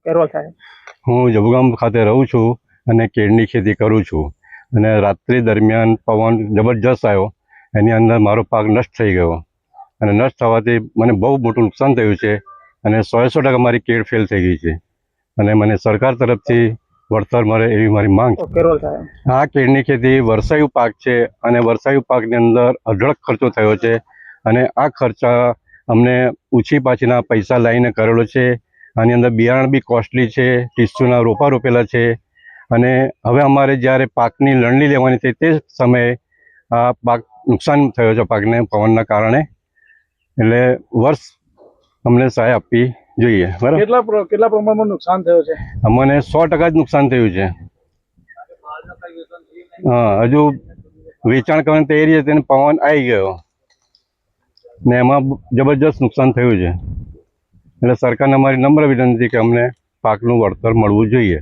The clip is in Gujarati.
કેરોલ સાહેબ, હું જબુગામ ખાતે રહું છું અને કેળની ખેતી કરું છું અને રાત્રિ દરમિયાન પવન જબરજસ્ત આવ્યો, એની અંદર મારો પાક નષ્ટ થઈ ગયો અને નષ્ટ થવાથી મને બહુ મોટું નુકસાન થયું છે અને 100% મારી કેળ ફેલ થઈ ગઈ છે અને મને સરકાર તરફથી વળતર મળે એવી મારી માંગ છે. કેરોલ સાહેબ, આ કેળની ખેતી વર્ષાયુ પાક છે અને વર્ષાયુ પાકની અંદર અઢળક ખર્ચો થયો છે અને આ ખર્ચા અમને ઊંચી પાછીના પૈસા લાવીને કરેલો છે. આની અંદર બિયારણ બી કોસ્ટલી છે, ટીસ્યુના રોપા રોપેલા છે અને હવે અમારે જ્યારે પાકની લણણી લેવાની થઈ તે સમયે આ પાક નુકસાન થયો છે પાકને પવનના કારણે, એટલે વર્ષ અમને સહાય આપવી જોઈએ. બરાબર, કેટલા પ્રમાણમાં નુકસાન થયું છે? અમને 100% જ નુકસાન થયું છે. હા, હજુ વેચાણ કરવાની તૈયારી હતી અને પવન આવી ગયો ને એમાં જબરજસ્ત નુકસાન થયું છે. એટલે સરકારને અમારી નમ્ર વિનંતી કે અમને પાકનું વળતર મળવું જોઈએ.